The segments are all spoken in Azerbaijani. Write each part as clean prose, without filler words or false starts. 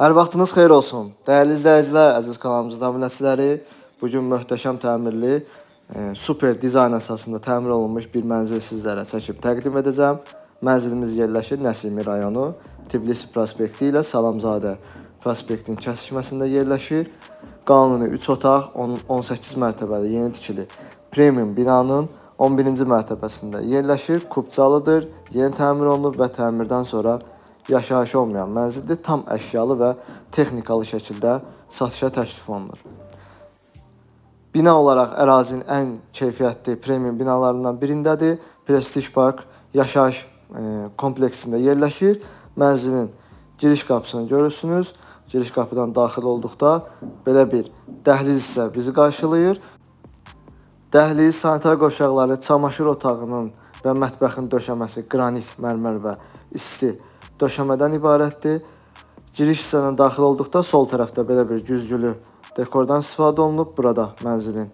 Hər vaxtınız xeyir olsun. Dəyərli izləyicilər, əziz kanalımızın abunəçiləri, bugün möhtəşəm təmirli, super dizayn əsasında təmir olunmuş bir mənzil sizlərə çəkib təqdim edəcəm. Mənzilimiz yerləşir Nəsimi rayonu, Tbilisi prospekti ilə Salamzadə prospektin kəsişməsində yerləşir. Qanuni 3 otaq, 18 mərtəbəli yeni tikili premium binanın 11-ci mərtəbəsində yerləşir. Kubcalıdır, yeni təmir olunub və təmirdən sonra yaşayış olmayan mənzildir. Tam əşyalı və texnikalı şəkildə satışa təklif olunur. Bina olaraq ərazinin ən keyfiyyətli premium binalarından birindədir. Prestige Park yaşayış kompleksində yerləşir. Mənzilin giriş qapısını görürsünüz. Giriş qapıdan daxil olduqda belə bir dəhliz isə bizi qarşılayır. Dəhliz, sanitar qovşaqları, çamaşır otağının və mətbəxin döşəməsi qranit, mərmər və isti döşəmədən ibarətdir. Giriş hissəsinə daxil olduqda sol tərəfdə belə bir güzgülü dekordan istifadə olunub. Burada mənzilin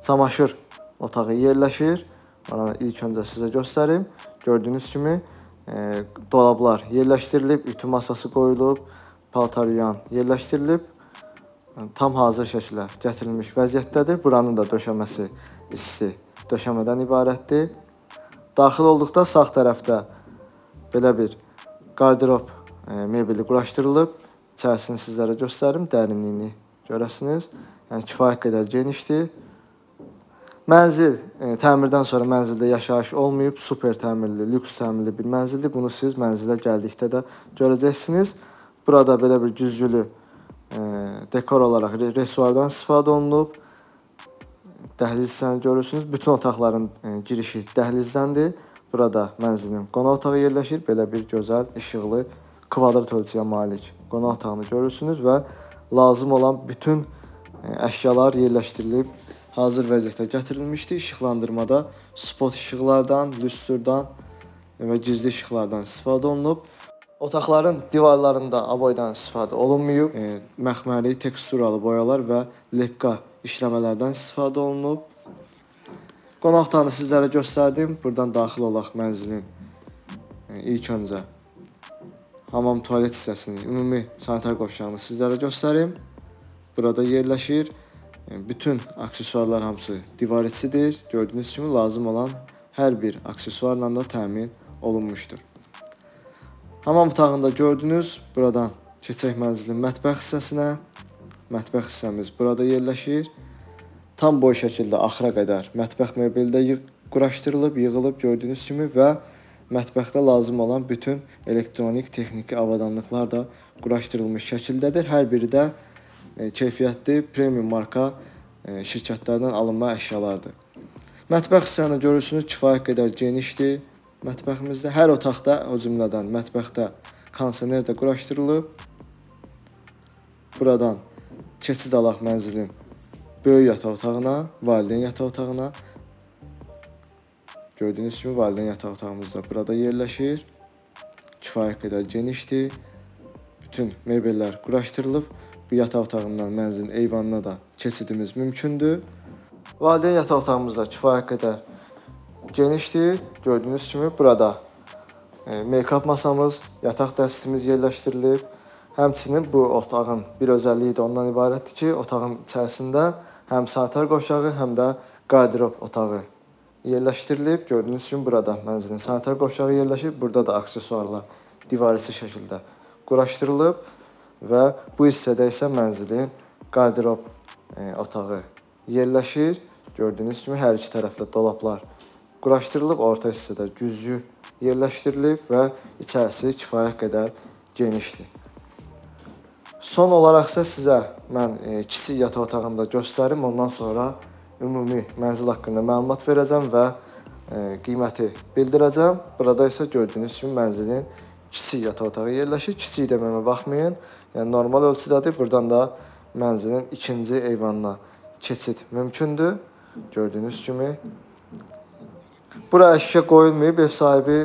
çamaşır otağı yerləşir. Onu ilk öncə sizə göstərim. Gördüyünüz kimi dolablar yerləşdirilib, ütü masası qoyulub, paltar yuyan yerləşdirilib. Tam hazır şəkildə gətirilmiş vəziyyətdədir. Buranın da döşəməsi isti döşəmədən ibarətdir. Daxil olduqda sağ tərəfdə belə bir qardirob mebeli quraşdırılıb. İçərisini sizlərə göstərim, dərinliyini görəsiniz. Yəni kifayət qədər genişdir. Mənzil təmirdən sonra mənzildə yaşayış olmayıb, super təmirli, lüks təmirli bir mənzildir. Bunu siz mənzilə gəldikdə də görəcəksiniz. Burada belə bir güzgülü dekor olaraq resuardan istifadə olunub. Dəhliz hissəsini görürsünüz. Bütün otaqların girişi dəhlizdəndir. Burada mənzilin qonaq otağı yerləşir. Belə bir gözəl, işıqlı, kvadrat ölçüyə malik qonaq otağını görürsünüz və lazım olan bütün əşyalar yerləşdirilib, hazır vəziyyətə gətirilmişdir. İşıqlandırmada spot işıqlardan, lüstrdan və gizli işıqlardan istifadə olunub. Otaqların divarlarında aboydan istifadə olunmayıb. Məxməri, teksturalı boyalar və lepka işləmələrdən istifadə olunub. Qonaq otağını sizlərə göstərdim. Buradan daxil olaq mənzilin ilk öncə hamam tualet hissəsini, ümumi sanitar qovşağını sizlərə göstərim. Burada yerləşir. Bütün aksesuarlar hamısı divar içidir. Gördüyünüz kimi lazım olan hər bir aksesuarla da təmin olunmuşdur. Hamam otağında gördünüz. Buradan keçək mənzilin mətbəx hissəsinə. Mətbəx hissəmiz burada yerləşir. Tam boy şəkildə axıra qədər mətbəx mebeli də quraşdırılıb, yığılıb gördüyünüz kimi və mətbəxdə lazım olan bütün elektronik, texniki avadanlıqlar da quraşdırılmış şəkildədir. Hər biri də keyfiyyətli, premium marka şirkətlərdən alınma əşyalardır. Mətbəx hissəsini görürsünüz, kifayət qədər genişdir. Mətbəximizdə hər otaqda, o cümlədən mətbəxdə kondisioner də quraşdırılıb. Buradan keçid alaq mənzilin böyük yataq otağına, valideyn yataq otağına. Gördüyünüz kimi valideyn yataq otağımız da burada yerləşir. Kifayət qədər genişdir. Bütün mebellər quraşdırılıb. Bu yataq otağından mənzilin eyvanına da keçidimiz mümkündür. Valideyn yataq otağımız da kifayət qədər genişdir. Gördüyünüz kimi burada make-up masamız, yataq dəstimiz yerləşdirilib. Həmçinin bu otağın bir özəlliyi də ondan ibarətdir ki, otağın içərisində həm sanitar qovşağı, həm də qardirob otağı yerləşdirilib. Gördüyünüz kimi burada mənzilin sanitar qovşağı yerləşir. Burada da aksesuarlar divar içi şəkildə quraşdırılıb və bu hissədə isə mənzilin qardirob otağı yerləşir. Gördüyünüz kimi hər iki tərəfdə dolablar quraşdırılıb, orta hissədə güzgü yerləşdirilib və içərisi kifayət qədər genişdir. Son olaraq isə sizə mən kiçik yataq otağını da göstərim. Ondan sonra ümumi mənzil haqqında məlumat verəcəm və qiyməti bildirəcəm. Burada isə gördüyünüz kimi mənzilin kiçik yataq otağı yerləşir. Kiçik deməyimə baxmayın. Yəni normal ölçüdədir. Buradan da mənzilin ikinci eyvanına keçid mümkündür. Gördüyünüz kimi. Bura əşya qoyulmayıb. Ev sahibi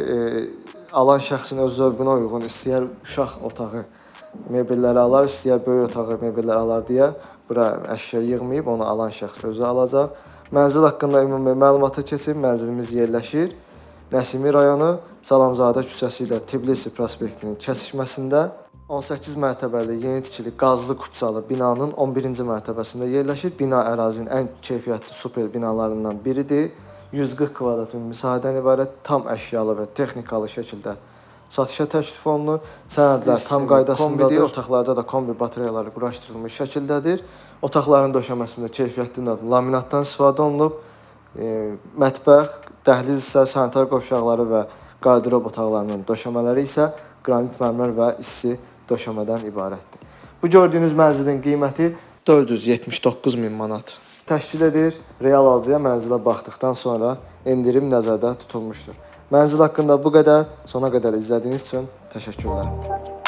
alan şəxsin öz zövqünə uyğun istəyər uşaq otağı mebelləri alar, istəyər böyük otağı mebelləri alar deyə bura əşya yığmayıb, onu alan şəxs özü alacaq. Mənzil haqqında ümumi məlumata keçib. Mənzilimiz yerləşir Nəsimi rayonu, Salamzadə küçəsi ilə Tbilisi prospektinin kəsişməsində. 18 mərtəbəli yeni tikili qazlı kupçalı binanın 11-ci mərtəbəsində yerləşir. Bina ərazinin ən keyfiyyətli super binalarından biridir. 140 kvadrat müsahibədən ibarət tam əşyalı və texnikalı şəkildə satışa təklif olunur. Sənədlər tam qaydasındadır. Otaqlarda da kombi batareyaları quraşdırılmış şəkildədir. Otaqların döşəməsində keyfiyyətli laminatdan istifadə olunub. Mətbəx, dəhliz isə sanitar qovşaqları və qardirob otaqlarının döşəmələri isə qranit mərmər və isti döşəmədən ibarətdir. Bu gördüyünüz mənzilin qiyməti 479 min manat təşkil edir. Real alıcıya mənzilə baxdıqdan sonra endirim nəzərdə tutulmuşdur. Mənzil haqqında bu qədər. Sona qədər izlədiyiniz üçün təşəkkürlər.